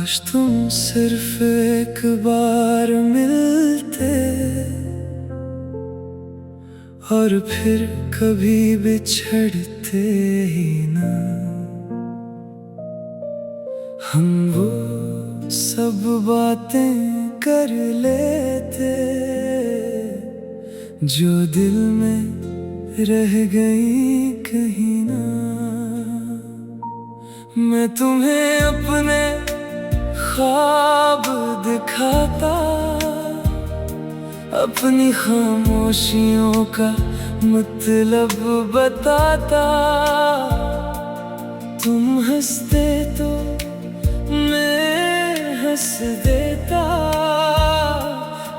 काश तुम सिर्फ एक बार मिलते और फिर कभी बिछड़ते ही ना। हम वो सब बातें कर लेते जो दिल में रह गई कहीं ना। मैं तुम्हें अपने ख्वाब दिखाता, अपनी खामोशियों का मतलब बताता। तुम हंसते तो मैं हंस देता,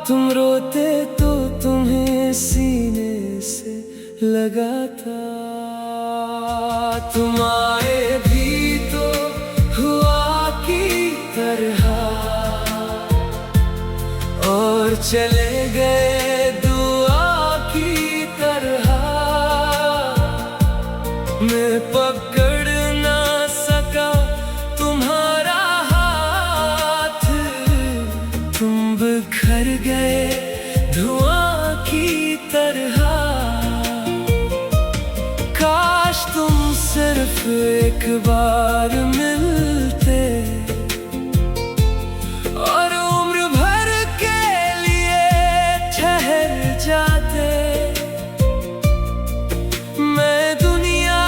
तुम रोते तो तुम्हें सीने से लगाता। तुम आए भी तो हुआ की तरह और चले गए दुआ की तरह। मैं पकड़ ना सका तुम्हारा हाथ, तुम बिखर गए धुआं की तरह। काश तुम सिर्फ एक बार मिलते और उम्र भर के लिए ठहर जाते। मैं दुनिया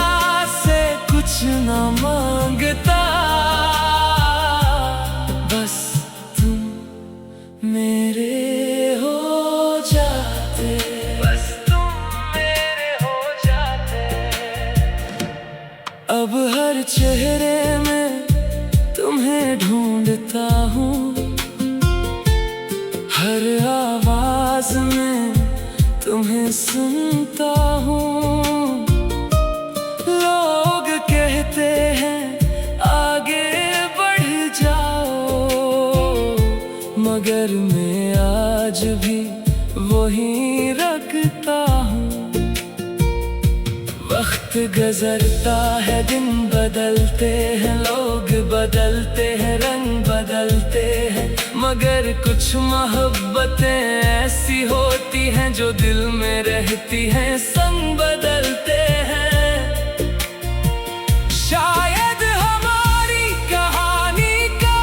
से कुछ ना मांगता, बस तुम मेरे हो जाते, बस तुम मेरे हो जाते। अब हर चेहरे में तुम्हें ढूंढता हूँ, हर आवाज में तुम्हें सुनता हूँ। लोग कहते हैं आगे बढ़ जाओ, मगर मैं आज भी वहीं रखता हूँ। वक्त गुजरता है, दिन बदलते हैं, लोग बदलते हैं, रंग बदलते हैं, मगर कुछ मोहब्बतें ऐसी होती हैं जो दिल में रहती हैं, संग बदलते हैं। शायद हमारी कहानी का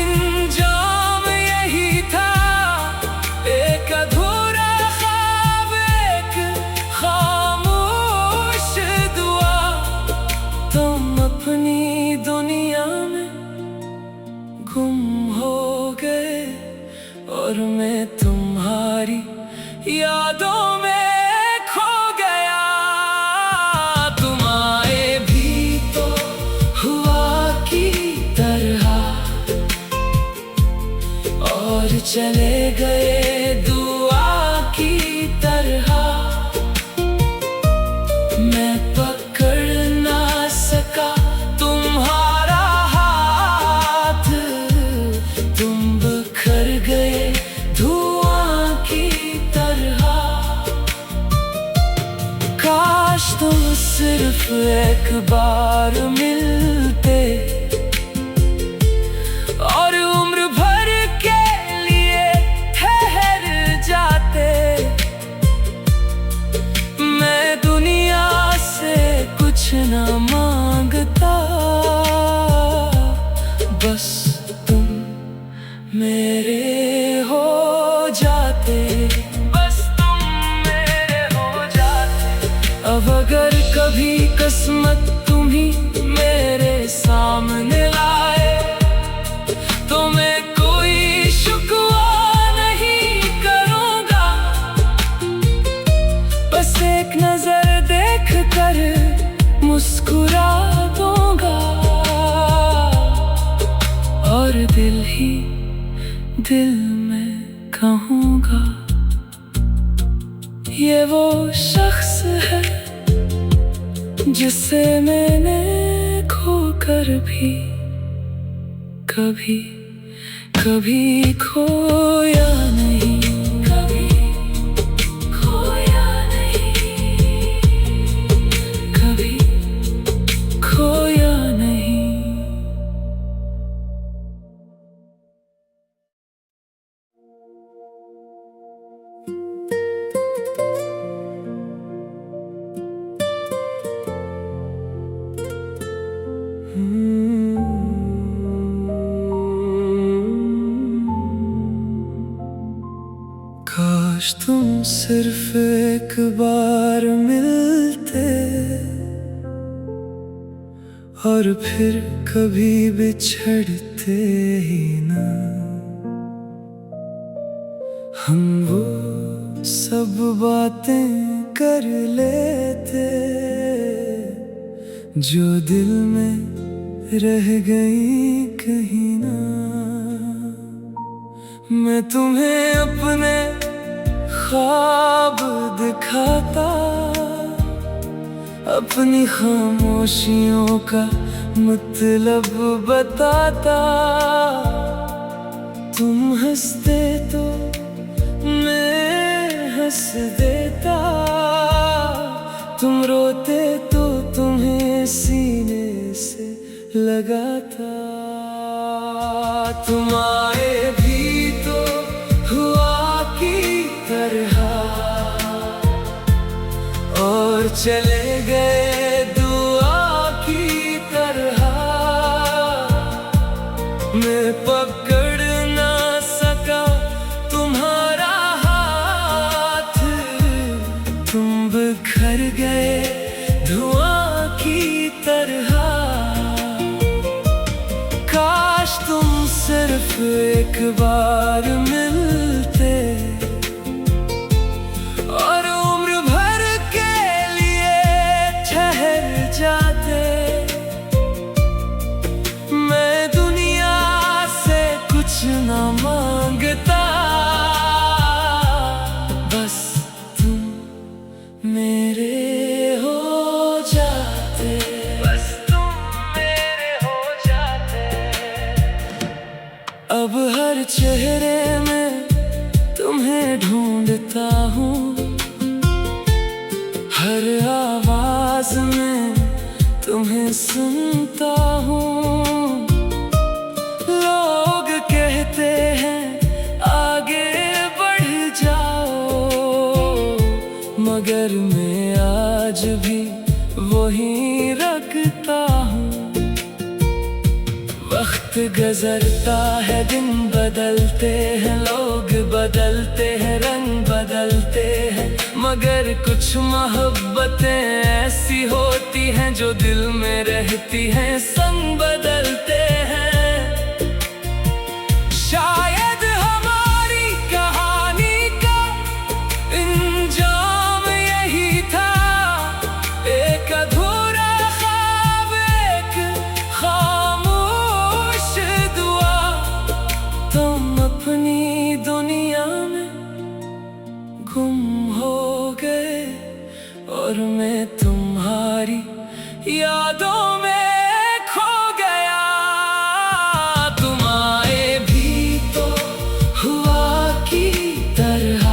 अंजाम यही था, एक अधूरा ख्वाब, एक खामोश दुआ। तुम अपनी दुनिया में गुम हो गए और मैं तुम्हारी यादों में खो गया। तुम आए भी तो हुआ की तरह और चले गए दुआ की तरह। मैं पकड़ ना सका तुम्हारा हाथ, तुम बिखर गए धुआं की तरह। काश तुम सिर्फ एक बार मिलते और उम्र भर के लिए ठहर जाते। मैं दुनिया से कुछ ना मांगता, बस तुम मेरे हो जाते, बस तुम मेरे हो जाते। अब अगर कभी किस्मत तुम्ही मेरे सामने लाए तो मैं कोई शुक्वा नहीं करूँगा, बस एक नजर देख कर मुस्कुरा दूंगा और दिल ही दिल में कहूँगा, ये वो शख्स है जिसे मैंने खोकर भी कभी कभी खोया नहीं, कभी खोया नहीं, कभी। खोया नहीं। काश तुम सिर्फ एक बार मिलते और फिर कभी बिछड़ते ही ना। हम वो सब बातें कर लेते जो दिल में रह गई कहीं ना। मैं तुम्हें अपने ख्वाब दिखाता, अपनी खामोशियों का मतलब बताता। तुम हंसते तो मैं हंस देता, तुम रोते तो तुम्हें सीने से लगाता। तुम आए भी तो हुआ की तरह और चले गए दुआ की तरह। मैं पकड़ ना सका तुम्हारा हाथ, तुम बिखर गए धुआं की तरह। काश तुम सिर्फ एक बार मिलते और उम्र भर के लिए ठहर जाते। मैं दुनिया से कुछ ना मांगता, बस तुम मेरे हो जाते, बस तुम मेरे हो जाते। अब हर चेहरे में तुम्हें ढूंढता हूँ, हर आवाज में तुम्हें सुनता हूँ। लोग कहते हैं आगे बढ़ जाओ, मगर मैं आज भी वहीं रखता हूँ। वक्त गुजरता है, दिन बदलते हैं, लोग बदलते हैं, रंग बदलते हैं, मगर कुछ मोहब्बतें ऐसी होती हैं जो दिल में रहती हैं, संग बदलते हैं। शायद हमारी कहानी का इंजाम यही था, एक अधूरा ख्वाब, एक खामोश दुआ। तुम अपनी दुनिया में गुम हो गए और मैं तुम्हारी यादों में खो गया। तुम आए भी तो हुआ की तरह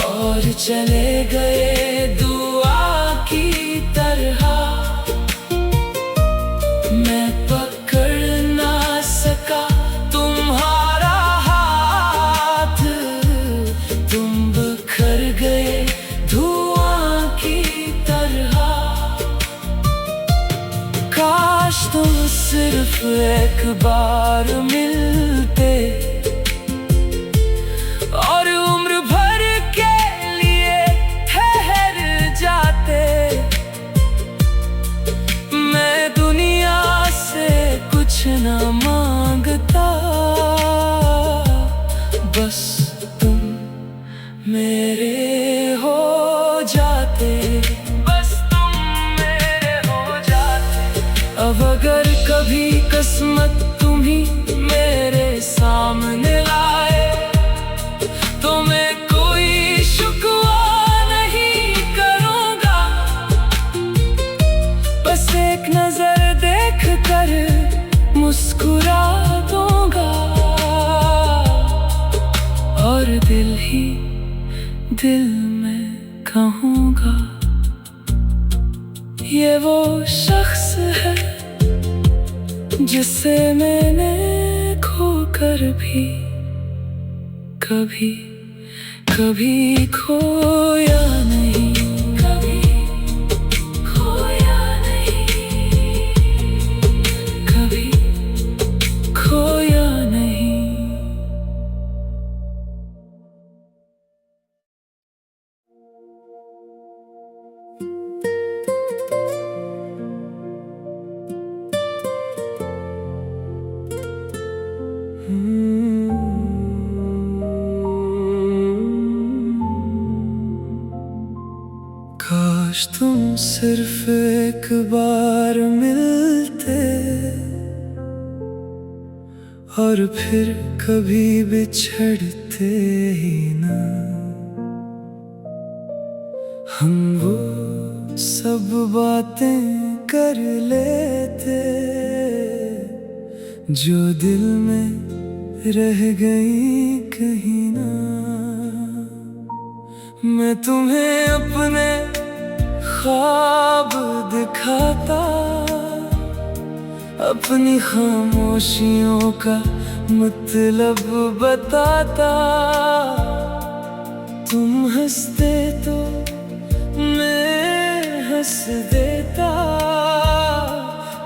और चले गए दुआ की तरह। मैं पकड़ ना सका तुम्हारा हाथ, तुम बिखर गए धुआं की तरह। काश तुम सिर्फ एक बार मिलते और उम्र भर के लिए ठहर जाते। मैं दुनिया से कुछ ना मांगता, बस तुम मेरे हो जाते, बस तुम मेरे हो जाते। अब अगर कभी किस्मत तुम्ही मेरे सामने लाए तो मैं कोई शुक्वा नहीं करूँगा, बस एक नजर देख कर मुस्कुरा दूंगा और दिल ही दिल में कहूँगा, ये वो शख्स है जिसे मैंने खोकर भी कभी कभी खोया नहीं, कभी खोया नहीं। काश तुम सिर्फ एक बार मिलते और फिर कभी बिछड़ते ही ना। हम वो सब बातें कर लेते जो दिल में रह गई कहीं ना। मैं तुम्हें अपने ख्वाब दिखाता, अपनी खामोशियों का मतलब बताता। तुम हंसते तो मैं हंस देता,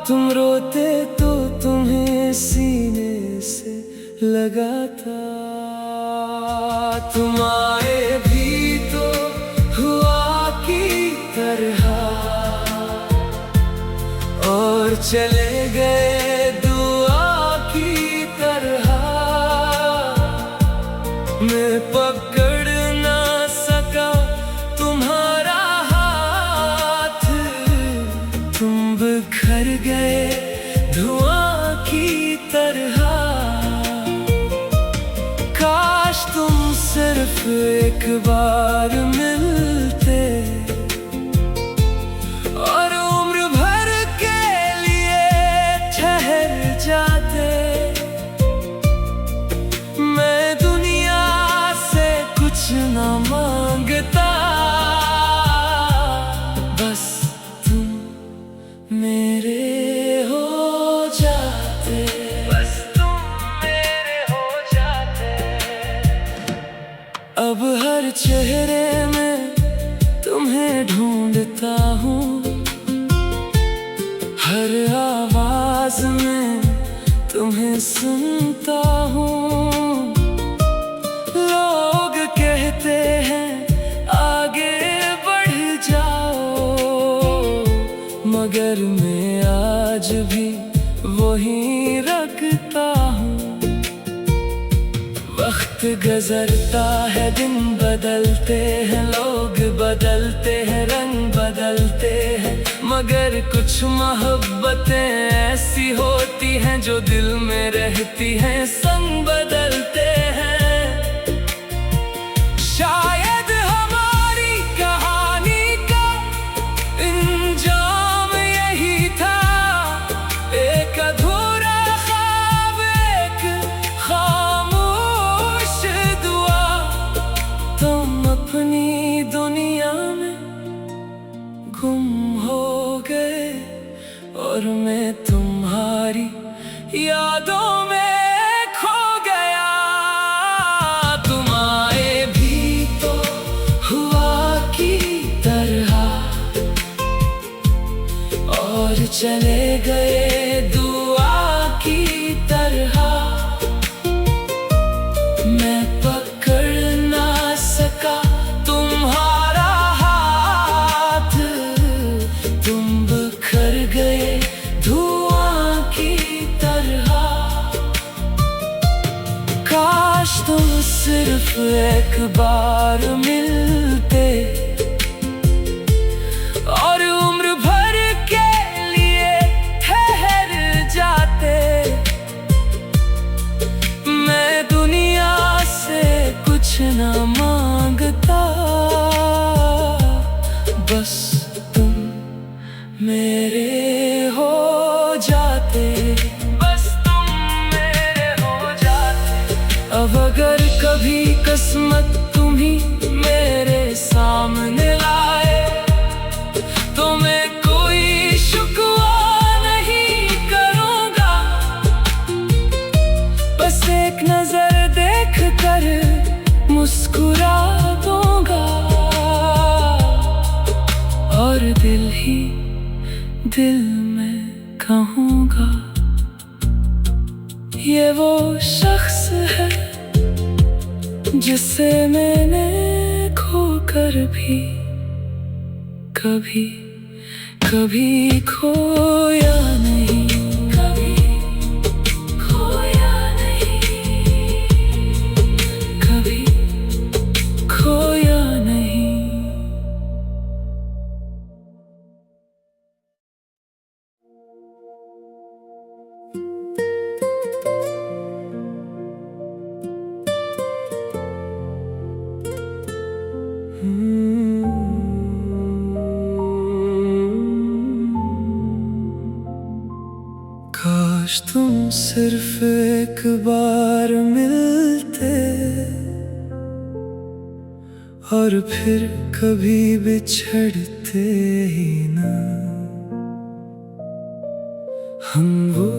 तुम रोते तो तुम्हें सीने से लगाता। तुम आए भी तो हुआ की तरह और चले गए दुआ की तरह। मैं पकड़ ना सका तुम्हारा हाथ, तुम बिखर गए धुआं की तरह। काश तुम सिर्फ एक बार मिलते और उम्र भर के लिए ठहर जाते। मैं दुनिया से कुछ ना मांगता, बस तुम मेरे हो जाते, बस तुम मेरे हो जाते। अब हर चेहरे में तुम्हें ढूंढता हूँ, हर आवाज में तुम्हें सुनता हूँ। लोग कहते हैं आगे बढ़ जाओ, मगर मैं आज भी वहीं रखता हूँ। वक्त गुजरता है, दिन बदलते हैं, लोग बदलते हैं, रंग बदलते हैं, मगर कुछ मोहब्बतें ऐसी होती हैं जो दिल में रहती हैं, संग बदलते हैं। शायद हमारी कहानी का अंजाम यही था, एक अधूरा ख्वाब, एक खामोश दुआ। तुम अपनी दुनिया में गुम हो गए और मैं तुम्हारी यादों में खो गया। तुम आए भी तो हुआ की तरह और चले गए दुआ की तरह। मैं पकड़ ना सका तुम्हारा हाथ, तुम बिखर गए धुआं की तरह। काश तुम सिर्फ एक बार मिलते और उम्र भर के लिए ठहर जाते। मैं दुनिया से कुछ ना मांगता, बस तुम मेरे हो जाते, बस तुम मेरे हो जाते। अब अगर कभी किस्मत तुम्ही मेरे सामने लाए तो मैं कोई शुक्वा नहीं करूँगा, बस एक नजर देख कर मुस्कुरा दूंगा और दिल ही दिल में कहूँगा, ये वो शख्स है जिसे मैंने खोकर भी कभी कभी खोया नहीं, कभी खोया नहीं, कभी खोया नहीं। काश तुम सिर्फ एक बार मिलते और फिर कभी बिछड़ते ही ना। हम वो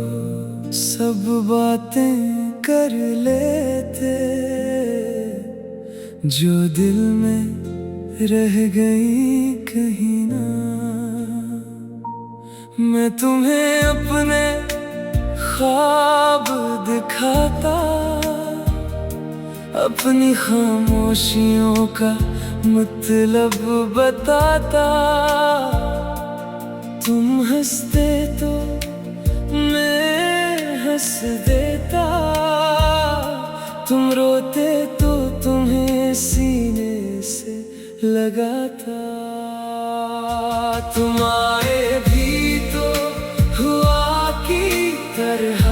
सब बातें कर लेते जो दिल में रह गई कहीं ना। मैं तुम्हें अपने ख्वाब दिखाता, अपनी खामोशियों का मतलब बताता। तुम हंसते तो मैं हंस देता, तुम रोते तो तुम्हें सीने से लगाता। तुम आए भी तो हुआ की तरह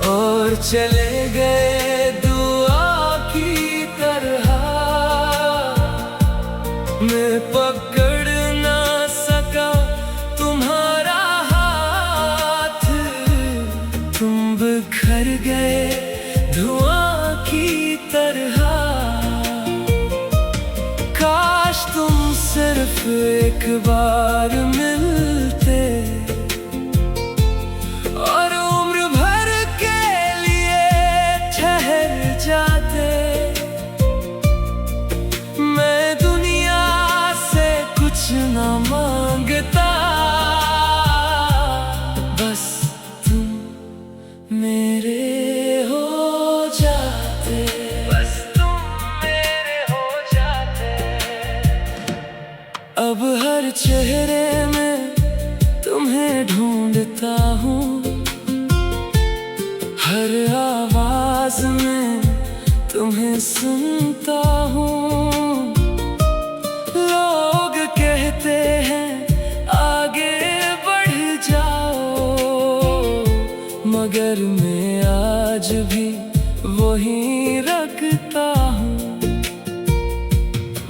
और चले गए दुआ की तरह। मैं पकड़ ना सका तुम्हारा हाथ, तुम बिखर गए धुआं की तरह। काश तुम सिर्फ एक बार मिलते और उम्र भर के लिए ठहर जाते। मैं दुनिया से कुछ ना मांगता, बस तुम मेरे हो जाते, बस तुम मेरे हो जाते। अब हर चेहरे में तुम्हें ढूंढता हूँ, हर आवाज में तुम्हें सुनता हूँ। लोग कहते हैं आगे बढ़ जाओ, मगर मैं आज भी वहीं रखता हूँ।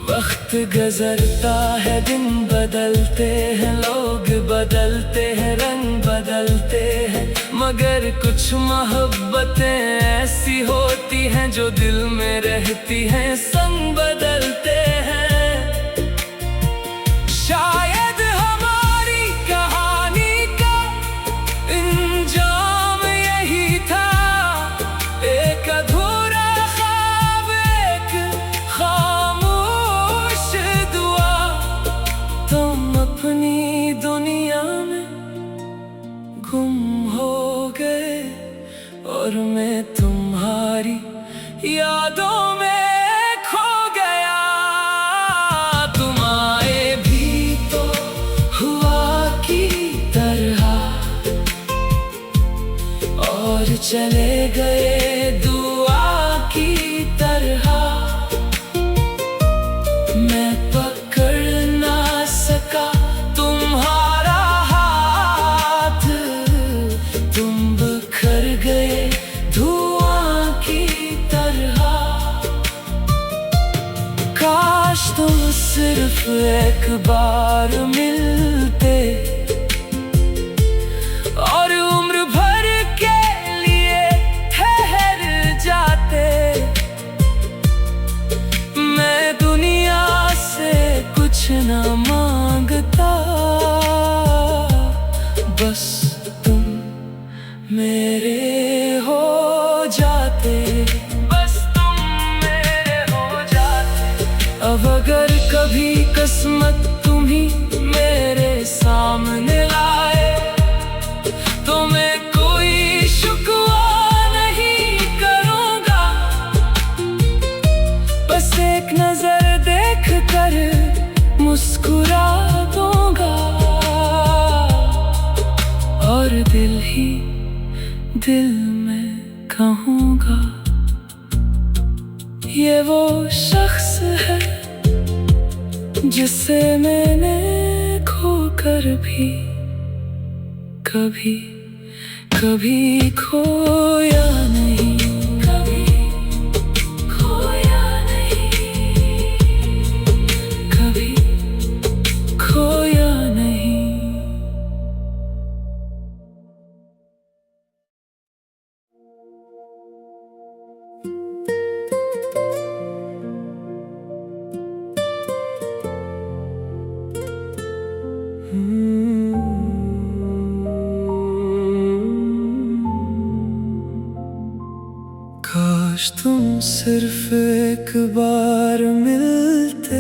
वक्त गुजरता है, दिन बदलते हैं, लोग बदलते हैं, रंग बदलते हैं, मगर कुछ मोहब्बतें ऐसी होती हैं जो दिल में रहती हैं, संग बदलते हैं। शायद हमारी कहानी का अंजाम यही था, एक अधूरा ख्वाब, एक खामोश दुआ। तुम अपनी दुनिया में गुम हो गए और मैं तुम्हारी यादों में खो गया। तुम आए भी तो हुआ की तरह और चले गए दुआ की तरह। मैं पकड़ ना सका तुम्हारा हाथ, तुम बिखर गए धुआं की तरह। काश तुम सिर्फ एक बार मिलते और उम्र भर के लिए ठहर जाते। मैं दुनिया से कुछ ना मांगता, बस तुम मेरे हो जाते, बस तुम मेरे हो जाते। अब अगर कभी किस्मत तुम्ही मेरे सामने लाए तो मैं कोई शुक्वा नहीं करूँगा, बस एक नजर देख कर मुस्कुरा दूंगा और दिल ही दिल में कहूँगा, ये वो शख्स है जिसे मैंने खोकर भी कभी कभी खोया नहीं, कभी खोया नहीं, कभी। खोया नहीं। काश तुम सिर्फ एक बार मिलते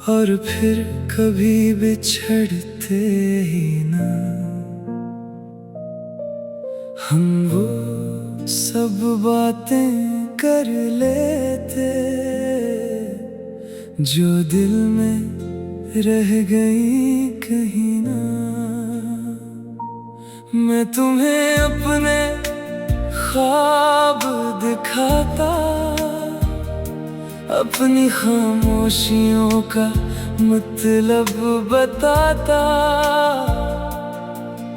और फिर कभी बिछड़ते ही ना। हम वो सब बातें कर लेते जो दिल में रह गई कहीं ना। मैं तुम्हें अपने ख्वाब दिखाता, अपनी खामोशियों का मतलब बताता।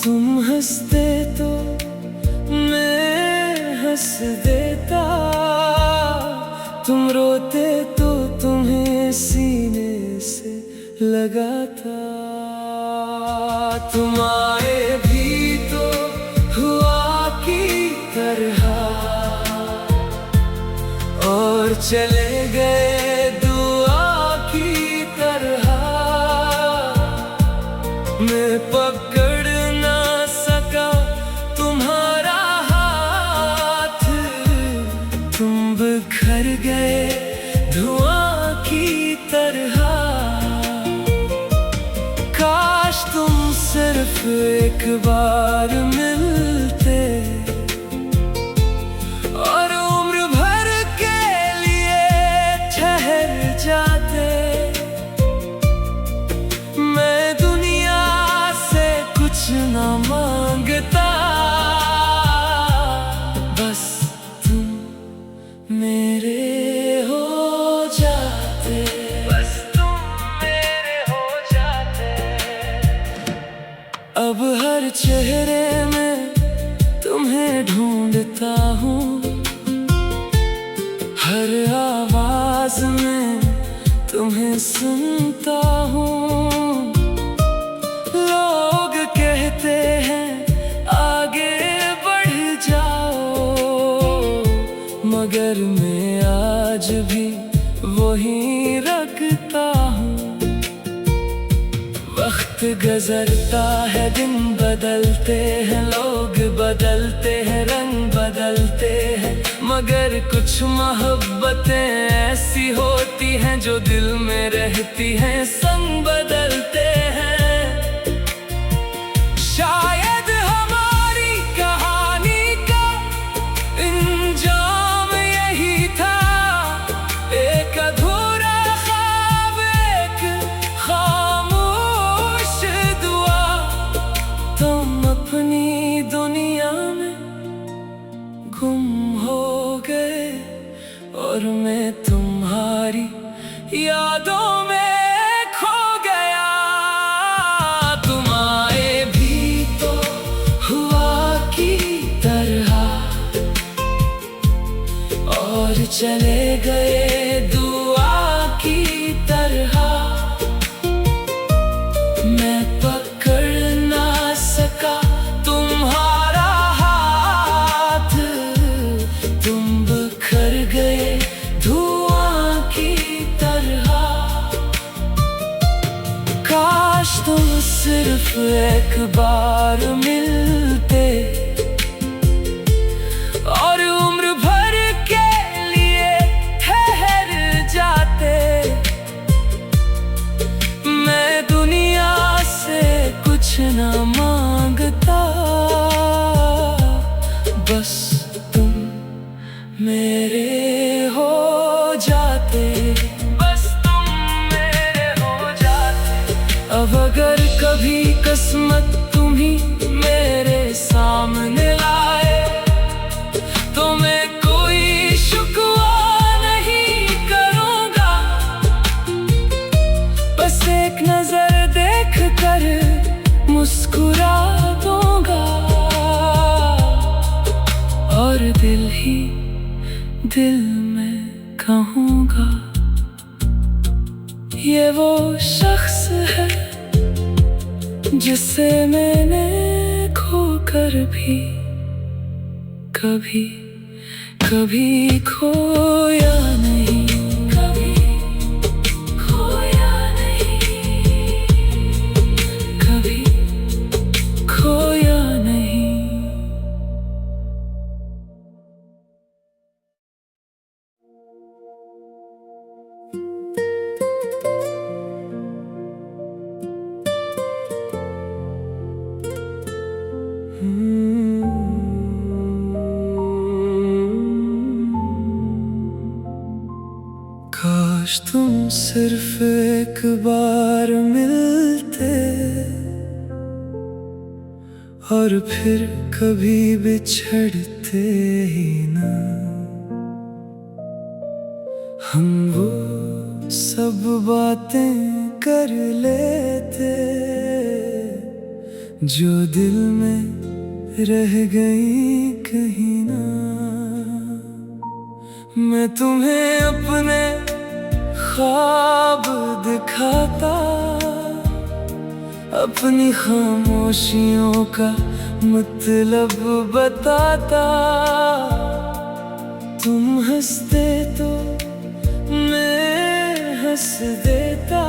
तुम हंसते तो मैं हंस देता, तुम रोते तो तुम्हें सीने से लगाता। तुम आए भी तो हुआ की तरह और चले गए दुआ की तरह। मैं पकड़ ना सका तुम्हारा हाथ, तुम बिखर गए धुआं की तरह। काश तुम सिर्फ एक बार मिलते और उम्र भर के लिए ठहर जाते। मैं दुनिया से कुछ ना मांगता, बस तुम मेरे हो जाते, बस तुम मेरे हो जाते। अब हर चेहरे में तुम्हें ढूंढता हूँ, हर आवाज में तुम्हें सुनता हूँ। लोग कहते हैं आगे बढ़ जाओ, मगर मैं आज भी वहीं रखता हूँ। वक्त गुजरता है, दिन बदलते हैं, लोग बदलते हैं, रंग बदलते हैं, मगर कुछ मोहब्बतें ऐसी होती हैं जो दिल में रहती हैं, संग बदलते हैं। शायद हमारी कहानी का अंजाम यही था, एक अधूरा ख्वाब, एक खामोश दुआ। तुम अपनी दुनिया में गुम हो गए और मैं तुम्हारी यादों में खो गया। तुम आए भी तो हुआ की तरह और चले गए दुआ की तरह। मैं पकड़ ना सका तुम्हारा हाथ, तुम बिखर गए धुआं की तरह। काश तुम सिर्फ एक बार मिलते और उम्र भर के लिए ठहर जाते। मैं दुनिया से कुछ ना मांगता, बस तुम मेरे हो जाते, बस तुम मेरे हो जाते। अब अगर कभी किस्मत तुम्ही मेरे सामने लाए तो मैं कोई शुक्वा नहीं करूँगा, बस एक नजर देख कर मुस्कुरा दूंगा और दिल ही दिल में कहूँगा, ये वो शख्स है जिसे मैंने खोकर भी कभी कभी खोया नहीं, कभी खोया नहीं, कभी। खोया नहीं। काश तुम सिर्फ एक बार मिलते और फिर कभी बिछड़ते ही ना। हम वो सब बातें कर लेते जो दिल में रह गई कहीं ना। मैं तुम्हें अपने ख्वाब दिखाता, अपनी खामोशियों का मतलब बताता। तुम हंसते तो मैं हंस देता,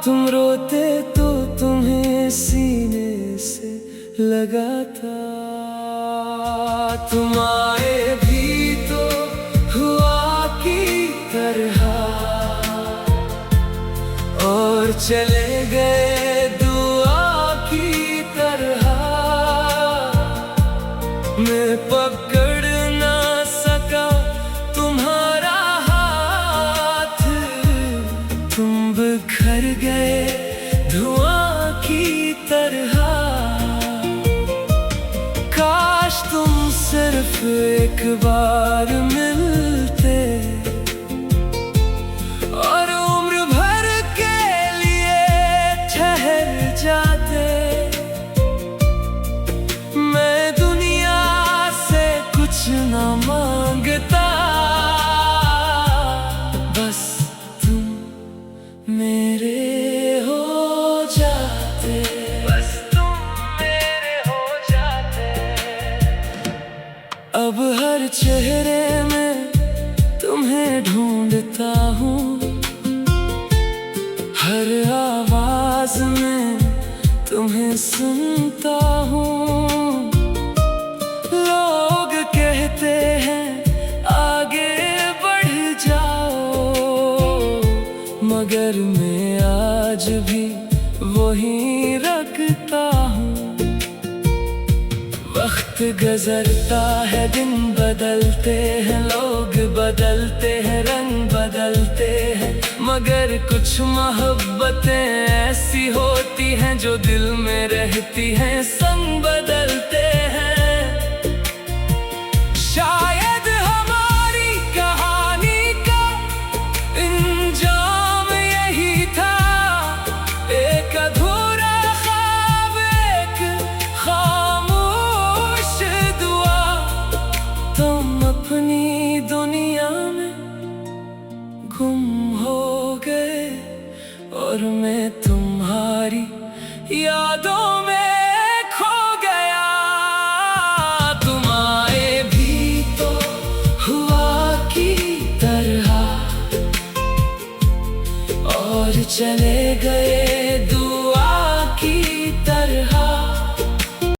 तुम रोते तो तुम्हें सीने से लगाता। तुम आए भी तो हुआ की तरह और चले गए दुआ की तरह। मैं पकड़ ना सका तुम्हारा हाथ, तुम बिखर गए धुआं की तरह। काश तुम सिर्फ एक बार मिलते और उम्र भर के लिए ठहर जाते। मैं दुनिया से कुछ ना मांगता, बस तुम मेरे हो जाते, बस तुम मेरे हो जाते। अब हर चेहरे में तुम्हें ढूंढता हूँ, हर आवाज में तुम्हें सुनता हूँ। लोग कहते हैं आगे बढ़ जाओ, मगर मैं आज भी वहीं रखता हूँ। वक्त गुजरता है, दिन बदलते हैं, लोग बदलते हैं, रंग बदलते हैं, मगर कुछ मोहब्बतें ऐसी होती हैं जो दिल में रहती हैं, संग बदलते हैं। शायद हमारी कहानी का इंजाम यही था, एक अधूरा ख्वाब, एक खामोश दुआ। तुम अपनी दुनिया में गुम हो गए और मैं तुम्हारी यादों में खो गया। तुम आए भी तो हुआ की तरह और चले गए